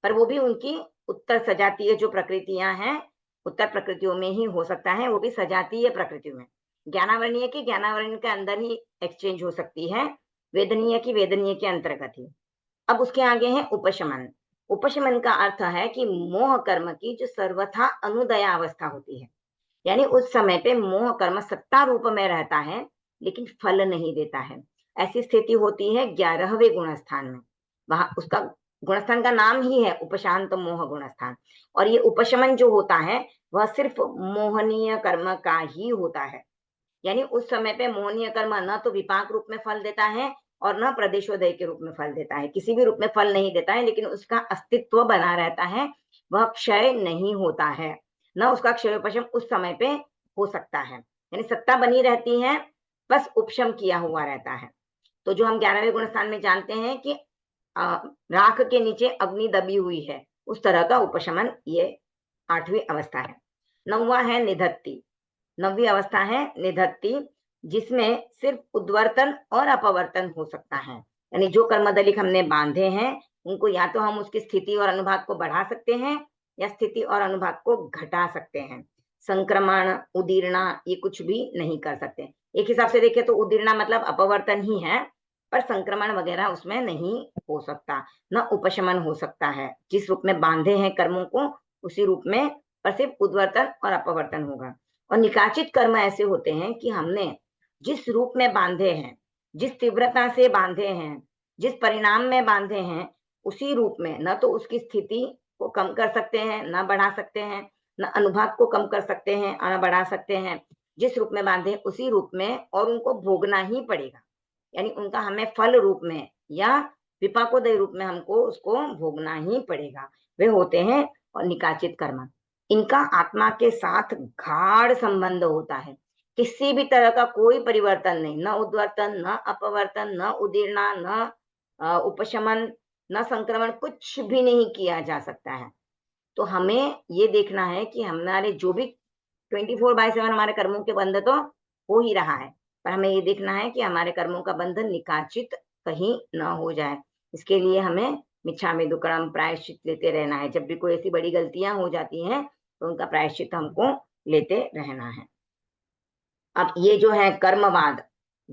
पर वो भी उनकी उत्तर सजातीय जो प्रकृतियां हैं, उत्तर प्रकृतियों में ही हो सकता है, वो भी सजातीय प्रकृतियों में। ज्ञानावरणीय की ज्ञानावरणीय के अंदर ही एक्सचेंज हो सकती है, वेदनीय की वेदनीय के अंतर्गत ही। अब उसके आगे है उपशमन। उपशमन का अर्थ है कि मोह कर्म की जो सर्वथा अनुदया अवस्था होती है, यानी उस समय पे मोह कर्म सत्ता रूप में रहता है लेकिन फल नहीं देता है। ऐसी स्थिति होती है 11वें गुणस्थान में। वहां उसका गुणस्थान का नाम ही है उपशांत मोह गुणस्थान। और ये उपशमन जो होता है वह सिर्फ मोहनीय कर्म का ही होता है। यानी उस समय पे मोहनीय कर्म न तो विपाक रूप में फल देता है और न प्रदेशोदय के रूप में फल देता है, किसी भी रूप में फल नहीं देता है, लेकिन उसका अस्तित्व बना रहता है, वह क्षय नहीं होता है। न उसका क्षयोपशम उस समय पे हो सकता है, यानी सत्ता बनी रहती है, बस उपशम किया हुआ रहता है। तो जो हम 11वें गुण स्थान में जानते हैं कि राख के नीचे अग्नि दबी हुई है, उस तरह का उपशमन ये 8वीं अवस्था है। 9वां है निधत्ति। 9वीं अवस्था है निधत्ति, जिसमें सिर्फ उद्वर्तन और अपवर्तन हो सकता है। यानी जो कर्मदलिक हमने बांधे हैं उनको या तो हम उसकी स्थिति और अनुभाग को बढ़ा सकते हैं या स्थिति और अनुभाग को घटा सकते हैं। संक्रमण, उदीर्णा ये कुछ भी नहीं कर सकते। एक हिसाब से देखें तो उदीर्णा मतलब अपवर्तन ही है, पर संक्रमण वगैरह उसमें नहीं हो सकता, न उपशमन हो सकता है। जिस रूप में बांधे हैं कर्मों को उसी रूप में, पर सिर्फ उद्वर्तन और अपवर्तन होगा। और निकाचित कर्म ऐसे होते हैं कि हमने जिस रूप में बांधे हैं, जिस तीव्रता से बांधे हैं, जिस परिणाम में बांधे हैं, उसी रूप में न तो उसकी स्थिति को कम कर सकते हैं, न बढ़ा सकते हैं, न अनुभाग को कम कर सकते हैं और न बढ़ा सकते हैं। जिस रूप में बांधे उसी रूप में, और उनको भोगना ही पड़ेगा। यानी उनका हमें फल रूप में या विपाकोदय रूप में हमको उसको भोगना ही पड़ेगा। वे होते हैं और निकाचित कर्म। इनका आत्मा के साथ गाढ़ संबंध होता है। किसी भी तरह का कोई परिवर्तन नहीं, न उद्वर्तन, न अपवर्तन, न उदीर्णा, न उपशमन, न संक्रमण, कुछ भी नहीं किया जा सकता है। तो हमें ये देखना है कि हमारे जो भी 24/7 हमारे कर्मों के बंध तो हो ही रहा है, पर हमें ये देखना है कि हमारे कर्मों का बंधन निकाचित कहीं न हो जाए। इसके लिए हमें मिच्छामि दुक्कडम प्रायश्चित लेते रहना है। जब भी कोई ऐसी बड़ी गलतियां हो जाती हैं तो उनका प्रायश्चित हमको लेते रहना है। अब ये जो है कर्मवाद,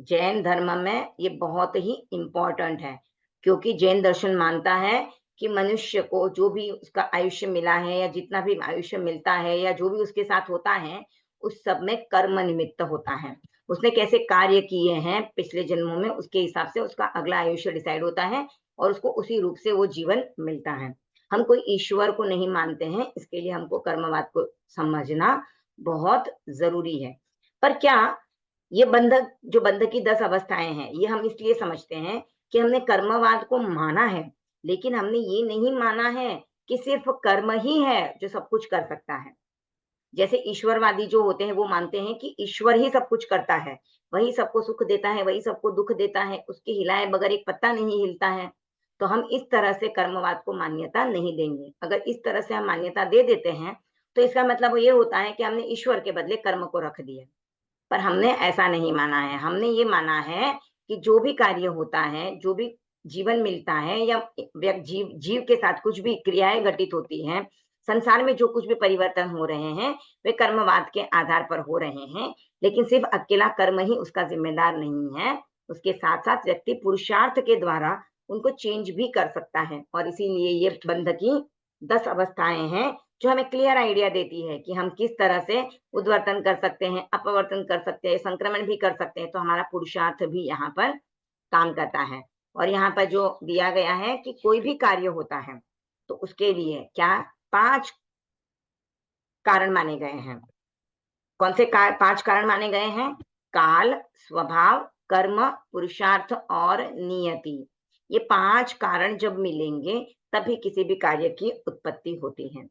जैन धर्म में ये बहुत ही इंपॉर्टेंट है, क्योंकि जैन दर्शन मानता है कि मनुष्य को जो भी उसका आयुष्य मिला है या जितना भी आयुष्य मिलता है या जो भी उसके साथ होता है, उस सब में कर्म निमित्त होता है। उसने कैसे कार्य किए हैं पिछले जन्मों में, उसके हिसाब से उसका अगला आयुष्य डिसाइड होता है और उसको उसी रूप से वो जीवन मिलता है। हम कोई ईश्वर को नहीं मानते हैं, इसके लिए हमको कर्मवाद को समझना बहुत जरूरी है। पर क्या ये बंधक, जो बंधक की 10 अवस्थाएं हैं, ये हम इसलिए समझते हैं कि हमने कर्मवाद को माना है, लेकिन हमने ये नहीं माना है कि सिर्फ कर्म ही है जो सब कुछ कर सकता है। जैसे ईश्वरवादी जो होते हैं वो मानते हैं कि ईश्वर ही सब कुछ करता है, वही सबको सुख देता है, वही सबको दुख देता है, उसके हिलाए बगैर एक पत्ता नहीं हिलता है। तो हम इस तरह से कर्मवाद को मान्यता नहीं देंगे। अगर इस तरह से हम मान्यता दे देते हैं तो इसका मतलब ये होता है कि हमने ईश्वर के बदले कर्म को रख दिया। पर हमने ऐसा नहीं माना है। हमने ये माना है कि जो भी कार्य होता है, जो भी जीवन मिलता है, या जीव जीव के साथ कुछ भी क्रियाएं घटित होती हैं, संसार में जो कुछ भी परिवर्तन हो रहे हैं वे कर्मवाद के आधार पर हो रहे हैं। लेकिन सिर्फ अकेला कर्म ही उसका जिम्मेदार नहीं है, उसके साथ साथ व्यक्ति पुरुषार्थ के द्वारा उनको चेंज भी कर सकता है। और इसीलिए ये बंध की 10 अवस्थाएं हैं जो हमें क्लियर आइडिया देती है कि हम किस तरह से उद्वर्तन कर सकते हैं, अपवर्तन कर सकते हैं, संक्रमण भी कर सकते हैं। तो हमारा पुरुषार्थ भी यहाँ पर काम करता है। और यहाँ पर जो दिया गया है कि कोई भी कार्य होता है तो उसके लिए क्या 5 कारण माने गए हैं। कौन से 5 कारण माने गए हैं? काल, स्वभाव, कर्म, पुरुषार्थ और नियति। ये 5 कारण जब मिलेंगे तभी किसी भी कार्य की उत्पत्ति होती है।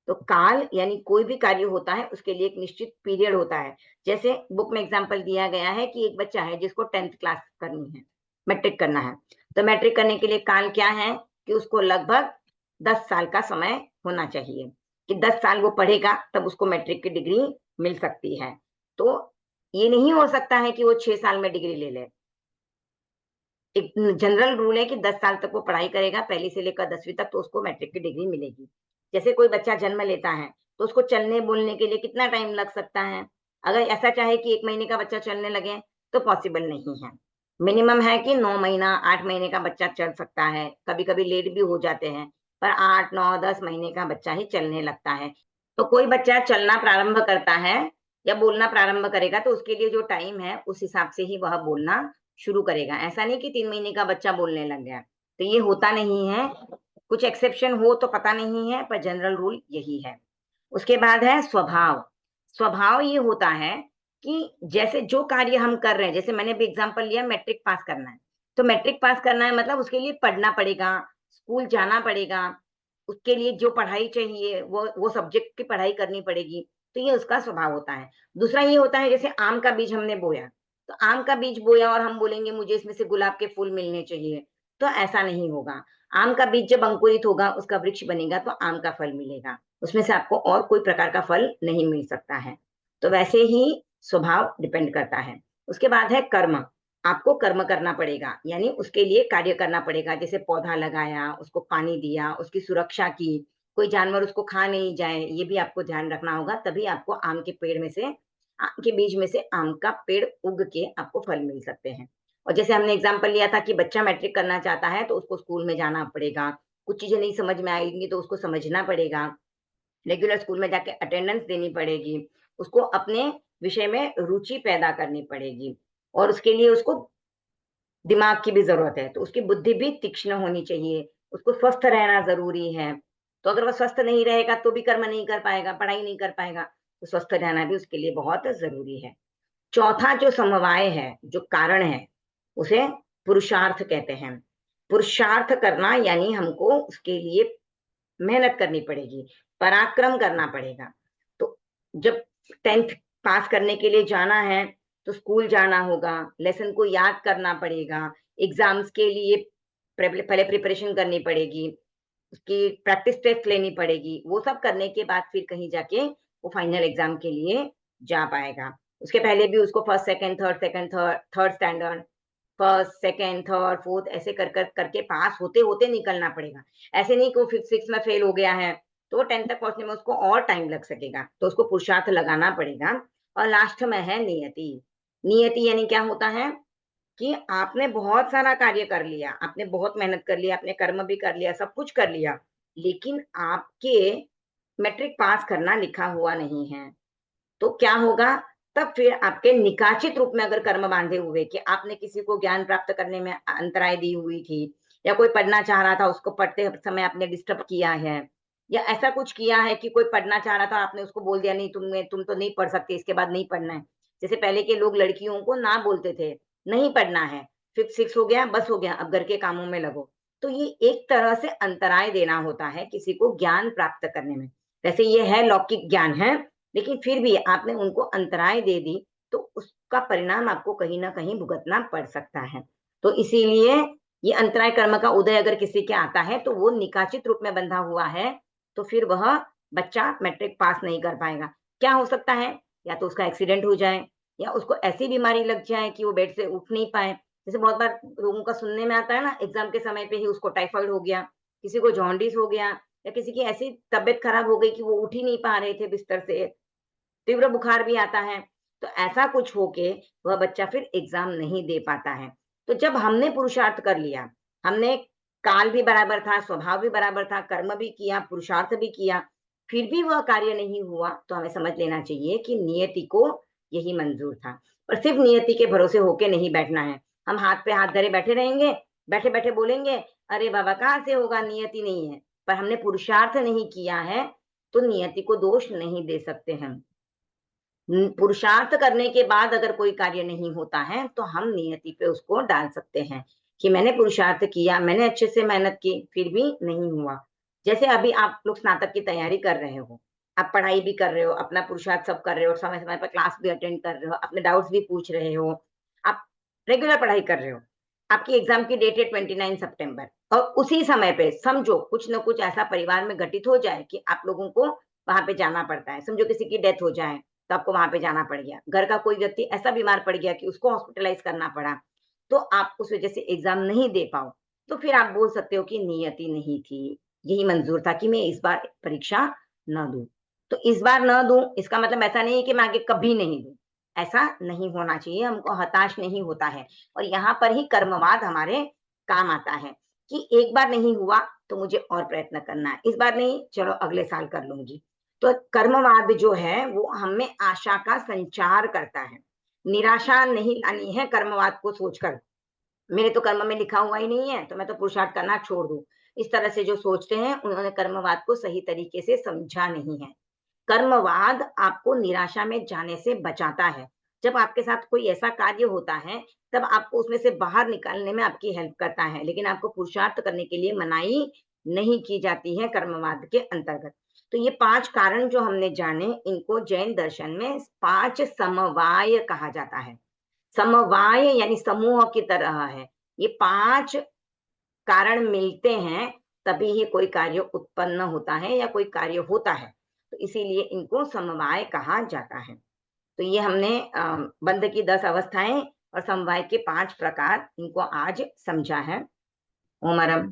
तो काल यानी कोई भी कार्य होता है उसके लिए एक निश्चित पीरियड होता है। जैसे बुक में एग्जांपल दिया गया है कि एक बच्चा है जिसको 10th क्लास करनी है, मैट्रिक करना है। तो मैट्रिक करने के लिए काल क्या है कि उसको लगभग 10 साल का समय होना चाहिए, कि 10 साल वो पढ़ेगा तब उसको मैट्रिक की डिग्री मिल सकती है। तो ये नहीं हो सकता है कि वो 6 साल में डिग्री ले ले। एक जनरल रूल है कि 10 साल तक वो पढ़ाई करेगा, पहली से लेकर 10वीं तक, तो उसको मैट्रिक की डिग्री मिलेगी। जैसे कोई बच्चा जन्म लेता है तो उसको चलने बोलने के लिए कितना टाइम लग सकता है? अगर ऐसा चाहे कि 1 महीने का बच्चा चलने लगे तो पॉसिबल नहीं है। मिनिमम है कि 9 महीना 8 महीने का बच्चा चल सकता है, कभी कभी लेट भी हो जाते हैं, पर 8 9 10 महीने का बच्चा ही चलने लगता है। तो कोई बच्चा चलना प्रारंभ करता है या बोलना प्रारंभ करेगा तो उसके लिए जो टाइम है उस हिसाब से ही वह बोलना शुरू करेगा। ऐसा नहीं कि 3 महीने का बच्चा बोलने लग गया, तो ये होता नहीं है। कुछ एक्सेप्शन हो तो पता नहीं है, पर जनरल रूल यही है। उसके बाद है स्वभाव। स्वभाव ये होता है कि जैसे जो कार्य हम कर रहे हैं, जैसे मैंने भी एग्जांपल लिया, मैट्रिक पास करना है, तो मैट्रिक पास करना है मतलब उसके लिए पढ़ना पड़ेगा, स्कूल जाना पड़ेगा, उसके लिए जो पढ़ाई चाहिए वो सब्जेक्ट की पढ़ाई करनी पड़ेगी। तो ये उसका स्वभाव होता है। दूसरा ये होता है जैसे आम का बीज हमने बोया, तो आम का बीज बोया और हम बोलेंगे मुझे इसमें से गुलाब के फूल मिलने चाहिए, तो ऐसा नहीं होगा। आम का बीज जब अंकुरित होगा, उसका वृक्ष बनेगा, तो आम का फल मिलेगा, उसमें से आपको और कोई प्रकार का फल नहीं मिल सकता है। तो वैसे ही स्वभाव डिपेंड करता है। उसके बाद है कर्म। आपको कर्म करना पड़ेगा, यानी उसके लिए कार्य करना पड़ेगा। जैसे पौधा लगाया, उसको पानी दिया, उसकी सुरक्षा की, कोई जानवर उसको खा नहीं जाए, ये भी आपको ध्यान रखना होगा। तभी आपको आम के पेड़ में से, आम के बीज में से आम का पेड़ उग के आपको फल मिल सकते हैं। और जैसे हमने एग्जाम्पल लिया था कि बच्चा मैट्रिक करना चाहता है तो उसको स्कूल में जाना पड़ेगा, कुछ चीजें नहीं समझ में आएंगी तो उसको समझना पड़ेगा, रेगुलर स्कूल में जाके अटेंडेंस देनी पड़ेगी, उसको अपने विषय में रुचि पैदा करनी पड़ेगी, और उसके लिए उसको दिमाग की भी जरूरत है, तो उसकी बुद्धि भी तीक्ष्ण होनी चाहिए। उसको स्वस्थ रहना जरूरी है। तो अगर वह स्वस्थ नहीं रहेगा तो भी कर्म नहीं कर पाएगा, पढ़ाई नहीं कर पाएगा। तो स्वस्थ रहना भी उसके लिए बहुत जरूरी है। चौथा जो समवाय है, जो कारण है, उसे पुरुषार्थ कहते हैं। पुरुषार्थ करना यानी हमको उसके लिए मेहनत करनी पड़ेगी, पराक्रम करना पड़ेगा। तो जब 10th पास करने के लिए जाना है तो स्कूल जाना होगा, लेसन को याद करना पड़ेगा, एग्जाम्स के लिए पहले प्रिपरेशन करनी पड़ेगी, उसकी प्रैक्टिस टेस्ट लेनी पड़ेगी। वो सब करने के बाद फिर कहीं जाके वो फाइनल एग्जाम के लिए जा पाएगा। उसके पहले भी उसको first second third, second third, third standard, first second third fourth ऐसे कर कर करके पास होते होते निकलना पड़ेगा। ऐसे नहीं कि वो फिफ्थ सिक्स में फेल हो गया है तो 10th तक पहुंचने में उसको और टाइम लग सकेगा, तो उसको पुरुषार्थ लगाना पड़ेगा। और लास्ट में है नियति। नियति यानी क्या होता है कि आपने बहुत सारा कार्य कर लिया, आपने बहुत मेहनत कर लिया, आपने कर्म भी कर लिया, सब कुछ कर लिया, लेकिन आपके मैट्रिक पास करना लिखा हुआ नहीं है। तो क्या होगा? तब फिर आपके निकाचित रूप में अगर कर्म बांधे हुए कि आपने किसी को ज्ञान प्राप्त करने में अंतराय दी हुई थी, या कोई पढ़ना चाह रहा था उसको पढ़ते समय आपने डिस्टर्ब किया है, या ऐसा कुछ किया है कि कोई पढ़ना चाह रहा था आपने उसको बोल दिया नहीं तुम तो नहीं पढ़ सकते, इसके बाद नहीं पढ़ना है। जैसे पहले के लोग लड़कियों को ना बोलते थे नहीं पढ़ना है, फिफ्थ सिक्स हो गया बस हो गया, अब घर के कामों में लगो। तो ये एक तरह से अंतराय देना होता है किसी को ज्ञान प्राप्त करने में। वैसे ये है लौकिक ज्ञान है, लेकिन फिर भी आपने उनको अंतराय दे दी तो उसका परिणाम आपको कहीं ना कहीं भुगतना पड़ सकता है। तो इसीलिए ये अंतराय कर्म का उदय अगर किसी के आता है तो वो निकाचित रूप में बंधा हुआ है, तो फिर वह बच्चा मैट्रिक पास नहीं कर पाएगा। क्या हो सकता है? या तो उसका एक्सीडेंट हो जाए, या उसको ऐसी बीमारी लग जाए कि वो बेड से उठ नहीं पाए। जैसे बहुत बार लोगों का सुनने में आता है ना, एग्जाम के समय पे ही उसको टाइफाइड हो गया, किसी को जॉन्डिस हो गया, या किसी की ऐसी तबीयत खराब हो गई कि वो उठ ही नहीं पा रहे थे बिस्तर से, तीव्र बुखार भी आता है। तो ऐसा कुछ होके वह बच्चा फिर एग्जाम नहीं दे पाता है। तो जब हमने पुरुषार्थ कर लिया, हमने काल भी बराबर था, स्वभाव भी बराबर था, कर्म भी किया, पुरुषार्थ भी किया, फिर भी वह कार्य नहीं हुआ, तो हमें समझ लेना चाहिए कि नियति को यही मंजूर था। और सिर्फ नियति के भरोसे होके नहीं बैठना है। हम हाथ पे हाथ धरे बैठे रहेंगे, बैठे बैठे बोलेंगे अरे बाबा कहाँ से होगा, नियति नहीं है, पर हमने पुरुषार्थ नहीं किया है, तो नियति को दोष नहीं दे सकते हम। पुरुषार्थ करने के बाद अगर कोई कार्य नहीं होता है तो हम नियति पे उसको डाल सकते हैं कि मैंने पुरुषार्थ किया, मैंने अच्छे से मेहनत की, फिर भी नहीं हुआ। जैसे अभी आप लोग स्नातक की तैयारी कर रहे हो, आप पढ़ाई भी कर रहे हो, अपना पुरुषार्थ सब कर रहे हो, समय समय पर क्लास भी अटेंड कर रहे हो, अपने डाउट्स भी पूछ रहे हो, आप रेगुलर पढ़ाई कर रहे हो। आपकी एग्जाम की डेट है 29 सितंबर, और उसी समय पे समझो कुछ न कुछ ऐसा परिवार में घटित हो जाए कि आप लोगों को वहां पे जाना पड़ता है। समझो किसी की डेथ हो जाए तो आपको वहां पे जाना पड़ गया, घर का कोई व्यक्ति ऐसा बीमार पड़ गया कि उसको हॉस्पिटलाइज करना पड़ा, तो आप उस वजह से एग्जाम नहीं दे पाओ, तो फिर आप बोल सकते हो कि नियति नहीं थी, यही मंजूर था कि मैं इस बार परीक्षा न दूं। तो इस बार न दूं इसका मतलब ऐसा नहीं है कि मैं आगे कभी नहीं दूं, ऐसा नहीं होना चाहिए, हमको हताश नहीं होता है। और यहाँ पर ही कर्मवाद हमारे काम आता है कि एक बार नहीं हुआ तो मुझे और प्रयत्न करना है, इस बार नहीं चलो अगले साल कर लूंगी। तो कर्मवाद जो है वो हमें आशा का संचार करता है। निराशा नहीं लानी है कर्मवाद को सोचकर, मेरे तो कर्म में लिखा हुआ ही नहीं है तो मैं तो पुरुषार्थ करना छोड़ दूं। इस तरह से जो सोचते हैं उन्होंने कर्मवाद को सही तरीके से समझा नहीं है। कर्मवाद आपको निराशा में जाने से बचाता है। जब आपके साथ कोई ऐसा कार्य होता है तब आपको उसमें से बाहर निकालने में आपकी हेल्प करता है, लेकिन आपको पुरुषार्थ करने के लिए मनाही नहीं की जाती है कर्मवाद के अंतर्गत। तो ये 5 कारण जो हमने जाने, इनको जैन दर्शन में 5 समवाय कहा जाता है। समवाय यानी समूह की तरह है। ये 5 कारण मिलते हैं तभी ही कोई कार्य उत्पन्न होता है या कोई कार्य होता है। तो इसीलिए इनको समवाय कहा जाता है। तो ये हमने बंध की 10 अवस्थाएं और समवाय के 5 प्रकार इनको आज समझा है। ओमरम।